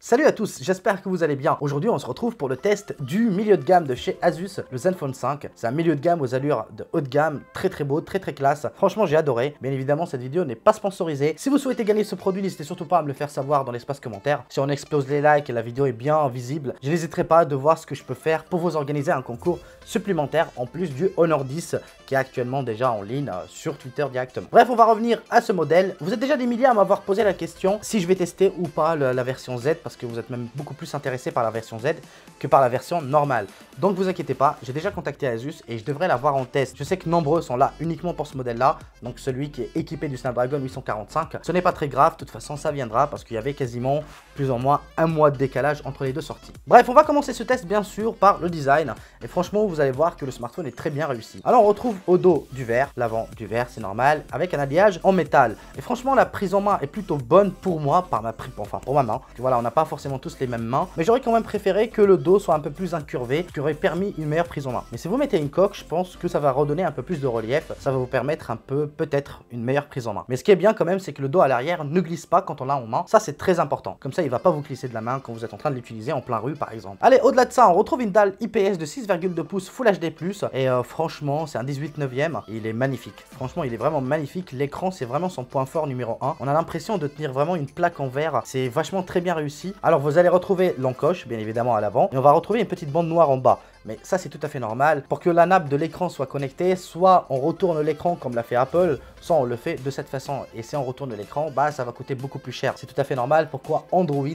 Salut à tous, j'espère que vous allez bien. Aujourd'hui on se retrouve pour le test du milieu de gamme de chez Asus, le Zenfone 5. C'est un milieu de gamme aux allures de haut de gamme, très beau, très classe. Franchement j'ai adoré. Bien évidemment cette vidéo n'est pas sponsorisée. Si vous souhaitez gagner ce produit, n'hésitez surtout pas à me le faire savoir dans l'espace commentaire. Si on explose les likes et la vidéo est bien visible, je n'hésiterai pas de voir ce que je peux faire pour vous organiser un concours supplémentaire en plus du Honor 10 qui est actuellement déjà en ligne sur Twitter directement. Bref, on va revenir à ce modèle. Vous êtes déjà des milliers à m'avoir posé la question si je vais tester ou pas la version Z, parce que vous êtes même beaucoup plus intéressé par la version Z que par la version normale. Donc vous inquiétez pas, j'ai déjà contacté Asus et je devrais l'avoir en test. Je sais que nombreux sont là uniquement pour ce modèle là, donc celui qui est équipé du Snapdragon 845. Ce n'est pas très grave, de toute façon ça viendra parce qu'il y avait quasiment plus ou moins un mois de décalage entre les deux sorties. Bref, on va commencer ce test bien sûr par le design et franchement vous allez voir que le smartphone est très bien réussi. Alors on retrouve au dos du verre, l'avant du verre c'est normal, avec un habillage en métal. Et franchement la prise en main est plutôt bonne pour moi, pour ma main. Voilà, on n'a pas forcément tous les mêmes mains, mais j'aurais quand même préféré que le dos soit un peu plus incurvé, ce qui aurait permis une meilleure prise en main. Mais si vous mettez une coque, je pense que ça va redonner un peu plus de relief, ça va vous permettre un peu, peut-être, une meilleure prise en main. Mais ce qui est bien quand même, c'est que le dos à l'arrière ne glisse pas quand on l'a en main, ça c'est très important. Comme ça, il va pas vous glisser de la main quand vous êtes en train de l'utiliser en plein rue par exemple. Allez, au-delà de ça, on retrouve une dalle IPS de 6,2 pouces Full HD+, et franchement, c'est un 18/9, il est magnifique. Franchement, il est vraiment magnifique, l'écran c'est vraiment son point fort numéro 1. On a l'impression de tenir vraiment une plaque en verre, c'est vachement très bien réussi. Alors vous allez retrouver l'encoche, bien évidemment à l'avant, et on va retrouver une petite bande noire en bas. Mais ça c'est tout à fait normal. Pour que la nappe de l'écran soit connectée, soit on retourne l'écran comme l'a fait Apple, soit on le fait de cette façon. Et si on retourne l'écran, bah ça va coûter beaucoup plus cher. C'est tout à fait normal. Pourquoi Android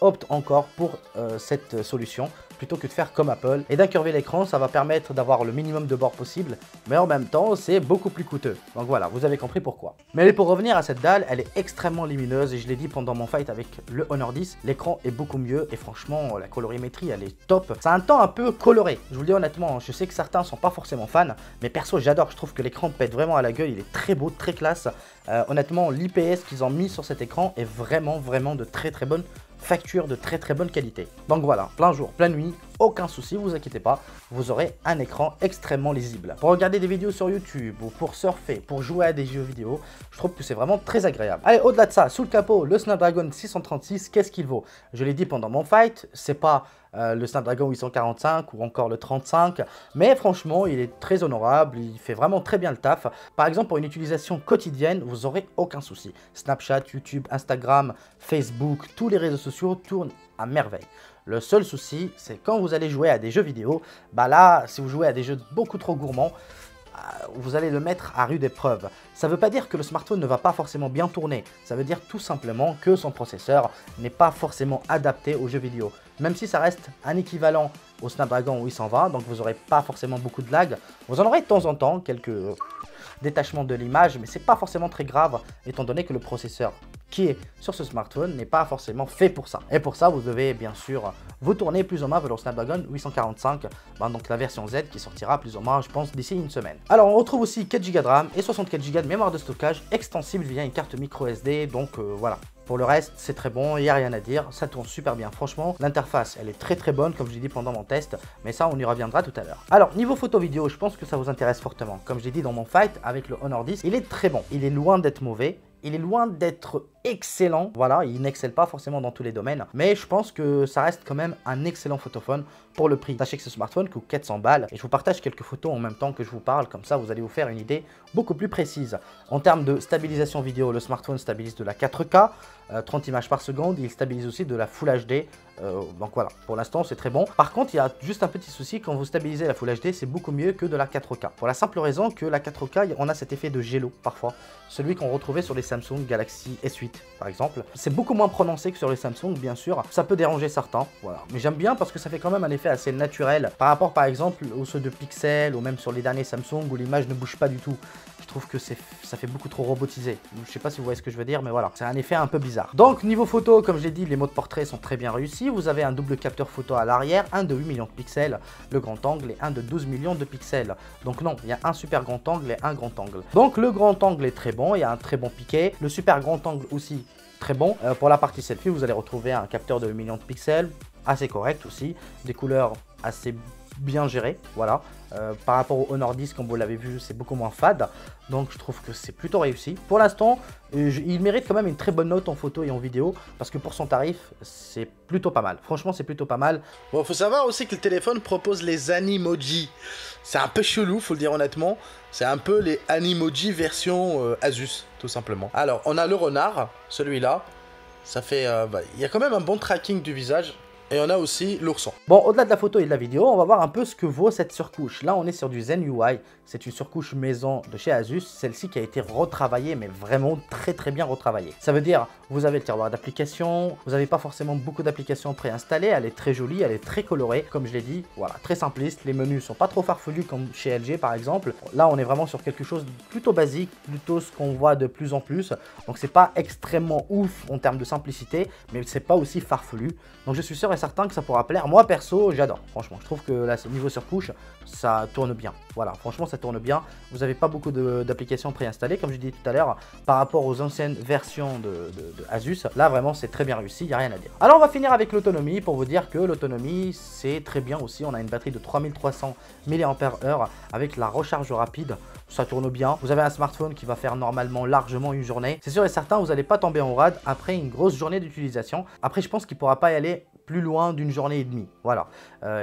opte encore pour cette solution plutôt que de faire comme Apple et d'incurver l'écran, ça va permettre d'avoir le minimum de bords possible, mais en même temps c'est beaucoup plus coûteux. Donc voilà, vous avez compris pourquoi. Mais pour revenir à cette dalle, elle est extrêmement lumineuse et je l'ai dit pendant mon fight avec le Honor 10, l'écran est beaucoup mieux et franchement la colorimétrie elle est top. C'est un temps un peu coloré, je vous le dis honnêtement, je sais que certains sont pas forcément fans, mais perso j'adore, je trouve que l'écran pète vraiment à la gueule, il est très beau, très classe. Honnêtement l'IPS qu'ils ont mis sur cet écran est vraiment de très bonne facture, de très bonne qualité. Donc voilà, plein jour, pleine nuit, aucun souci, vous inquiétez pas, vous aurez un écran extrêmement lisible. Pour regarder des vidéos sur YouTube ou pour surfer, pour jouer à des jeux vidéo, je trouve que c'est vraiment très agréable. Allez, au-delà de ça, sous le capot, le Snapdragon 636, qu'est-ce qu'il vaut? Je l'ai dit pendant mon fight, c'est pas le Snapdragon 845 ou encore le 35, mais franchement il est très honorable, il fait vraiment très bien le taf. Par exemple pour une utilisation quotidienne, vous aurez aucun souci. Snapchat, YouTube, Instagram, Facebook, tous les réseaux sociaux tournent à merveille. Le seul souci, c'est quand vous allez jouer à des jeux vidéo, bah là, si vous jouez à des jeux beaucoup trop gourmands, vous allez le mettre à rude épreuve. Ça ne veut pas dire que le smartphone ne va pas forcément bien tourner, ça veut dire tout simplement que son processeur n'est pas forcément adapté aux jeux vidéo. Même si ça reste un équivalent au Snapdragon 820, donc vous n'aurez pas forcément beaucoup de lag, vous en aurez de temps en temps quelques détachements de l'image, mais c'est pas forcément très grave étant donné que le processeur qui est sur ce smartphone n'est pas forcément fait pour ça. Et pour ça, vous devez bien sûr vous tourner plus ou moins vers le Snapdragon 845, donc la version Z qui sortira plus ou moins, je pense, d'ici une semaine. Alors, on retrouve aussi 4 Go de RAM et 64 Go de mémoire de stockage extensible via une carte micro SD, donc voilà. Pour le reste, c'est très bon, il n'y a rien à dire, ça tourne super bien. Franchement, l'interface, elle est très bonne, comme je l'ai dit pendant mon test, mais ça, on y reviendra tout à l'heure. Alors, niveau photo vidéo, je pense que ça vous intéresse fortement. Comme je l'ai dit dans mon fight avec le Honor 10, il est très bon. Il est loin d'être mauvais. Il est loin d'être excellent, voilà, il n'excelle pas forcément dans tous les domaines, mais je pense que ça reste quand même un excellent photophone pour le prix. Sachez que ce smartphone coûte 400 balles et je vous partage quelques photos en même temps que je vous parle, comme ça vous allez vous faire une idée beaucoup plus précise. En termes de stabilisation vidéo, le smartphone stabilise de la 4K, 30 images par seconde, il stabilise aussi de la Full HD, donc voilà, pour l'instant c'est très bon. Par contre, il y a juste un petit souci, quand vous stabilisez la Full HD, c'est beaucoup mieux que de la 4K. Pour la simple raison que la 4K, on a cet effet de gélo parfois, celui qu'on retrouvait sur les Samsung Galaxy S8 par exemple. C'est beaucoup moins prononcé que sur les Samsung, bien sûr, ça peut déranger certains, voilà. Mais j'aime bien parce que ça fait quand même un effet assez naturel par rapport par exemple aux ceux de Pixel ou même sur les derniers Samsung où l'image ne bouge pas du tout. Je trouve que ça fait beaucoup trop robotisé. Je sais pas si vous voyez ce que je veux dire, mais voilà, c'est un effet un peu bizarre. Donc niveau photo, comme je l'ai dit, les modes portrait sont très bien réussis. Vous avez un double capteur photo à l'arrière, un de 8 millions de pixels, le grand angle, et un de 12 millions de pixels. Donc non, il y a un super grand angle et un grand angle. Donc le grand angle est très bon, il y a un très bon piqué. Le super grand angle aussi très bon. Pour la partie selfie, vous allez retrouver un capteur de 8 millions de pixels, assez correct aussi, des couleurs assez bien géré, voilà. Par rapport au Honor 10, comme vous l'avez vu, c'est beaucoup moins fade. Donc je trouve que c'est plutôt réussi. Pour l'instant, il mérite quand même une très bonne note en photo et en vidéo. Parce que pour son tarif, c'est plutôt pas mal. Franchement, c'est plutôt pas mal. Bon, faut savoir aussi que le téléphone propose les Animoji. C'est un peu chelou, faut le dire honnêtement. C'est un peu les Animoji version Asus, tout simplement. Alors, on a le renard, celui-là. Ça fait... il y a quand même un bon tracking du visage. Et on a aussi l'ourson. Bon, au-delà de la photo et de la vidéo, on va voir un peu ce que vaut cette surcouche. Là, on est sur du Zen UI. C'est une surcouche maison de chez Asus. Celle-ci qui a été retravaillée, mais vraiment très bien retravaillée. Ça veut dire, vous avez le tiroir d'applications. Vous n'avez pas forcément beaucoup d'applications préinstallées. Elle est très jolie, elle est très colorée. Comme je l'ai dit, voilà, très simpliste. Les menus sont pas trop farfelus comme chez LG par exemple. Là, on est vraiment sur quelque chose de plutôt basique, plutôt ce qu'on voit de plus en plus. Donc, c'est pas extrêmement ouf en termes de simplicité, mais c'est pas aussi farfelu. Donc, je suis sûr et certain que ça pourra plaire. Moi perso, j'adore. Franchement, je trouve que là, ce niveau surcouche, ça tourne bien. Voilà, franchement, ça tourne bien. Vous n'avez pas beaucoup d'applications préinstallées, comme je disais tout à l'heure, par rapport aux anciennes versions de Asus. Là, vraiment, c'est très bien réussi, il n'y a rien à dire. Alors, on va finir avec l'autonomie pour vous dire que l'autonomie, c'est très bien aussi. On a une batterie de 3300 mAh avec la recharge rapide. Ça tourne bien. Vous avez un smartphone qui va faire normalement largement une journée. C'est sûr et certain, vous n'allez pas tomber en rade après une grosse journée d'utilisation. Après, je pense qu'il ne pourra pas y aller plus loin d'une journée et demie. Voilà.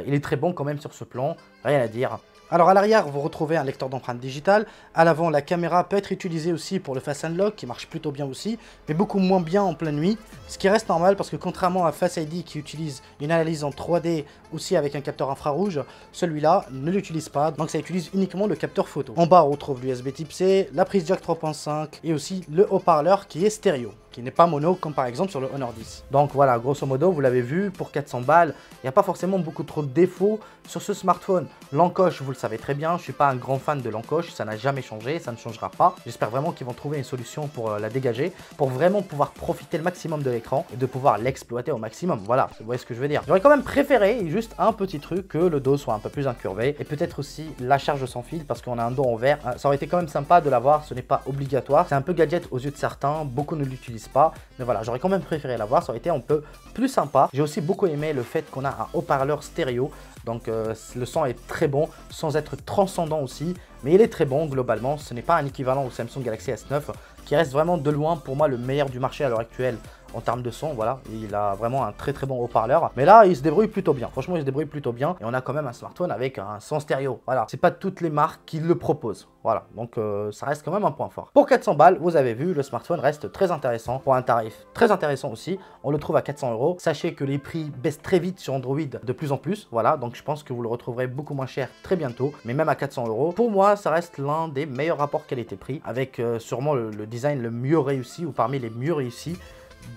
Il est très bon quand même sur ce plan. Rien à dire. Alors à l'arrière, vous retrouvez un lecteur d'empreintes digitales. À l'avant, la caméra peut être utilisée aussi pour le Face Unlock, qui marche plutôt bien aussi, mais beaucoup moins bien en pleine nuit. Ce qui reste normal parce que contrairement à Face ID qui utilise une analyse en 3D aussi avec un capteur infrarouge, celui-là ne l'utilise pas, donc ça utilise uniquement le capteur photo. En bas, on retrouve l'USB Type C, la prise jack 3.5 et aussi le haut-parleur qui est stéréo, qui n'est pas mono comme par exemple sur le Honor 10. Donc voilà, grosso modo, vous l'avez vu, pour 400 balles, il n'y a pas forcément beaucoup trop de défauts sur ce smartphone. L'encoche, vous le savez très bien, je ne suis pas un grand fan de l'encoche, ça n'a jamais changé, ça ne changera pas. J'espère vraiment qu'ils vont trouver une solution pour la dégager, pour vraiment pouvoir profiter le maximum de l'écran et de pouvoir l'exploiter au maximum. Voilà, vous voyez ce que je veux dire. J'aurais quand même préféré juste un petit truc, que le dos soit un peu plus incurvé et peut-être aussi la charge sans fil parce qu'on a un dos en verre. Ça aurait été quand même sympa de l'avoir, ce n'est pas obligatoire. C'est un peu gadget aux yeux de certains, beaucoup ne l'utilisent pas, mais voilà, j'aurais quand même préféré l'avoir, ça aurait été un peu plus sympa. J'ai aussi beaucoup aimé le fait qu'on a un haut-parleur stéréo, donc le son est très bon sans être transcendant aussi, mais il est très bon globalement. Ce n'est pas un équivalent au Samsung Galaxy S9 qui reste vraiment de loin pour moi le meilleur du marché à l'heure actuelle en termes de son. Voilà, il a vraiment un très bon haut-parleur, mais là il se débrouille plutôt bien. Franchement, il se débrouille plutôt bien et on a quand même un smartphone avec un son stéréo. Voilà, c'est pas toutes les marques qui le proposent. Voilà, donc ça reste quand même un point fort. Pour 400 balles, vous avez vu, le smartphone reste très intéressant pour un tarif très intéressant aussi. On le trouve à 400 €. Sachez que les prix baissent très vite sur Android de plus en plus. Voilà, donc je pense que vous le retrouverez beaucoup moins cher très bientôt, mais même à 400 €. Pour moi, ça reste l'un des meilleurs rapports qualité-prix avec sûrement le design le mieux réussi ou parmi les mieux réussis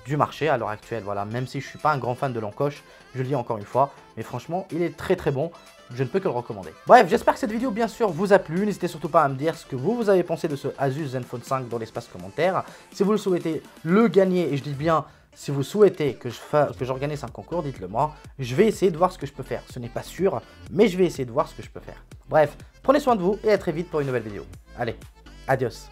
du marché à l'heure actuelle. Voilà, même si je suis pas un grand fan de l'encoche, je le dis encore une fois, mais franchement, il est très bon. Je ne peux que le recommander. Bref, j'espère que cette vidéo, bien sûr, vous a plu. N'hésitez surtout pas à me dire ce que vous avez pensé de ce Asus Zenfone 5 dans l'espace commentaire. Si vous le souhaitez le gagner, et je dis bien, si vous souhaitez que j'organise un concours, dites-le moi. Je vais essayer de voir ce que je peux faire. Ce n'est pas sûr, mais je vais essayer de voir ce que je peux faire. Bref, prenez soin de vous et à très vite pour une nouvelle vidéo. Allez, adios.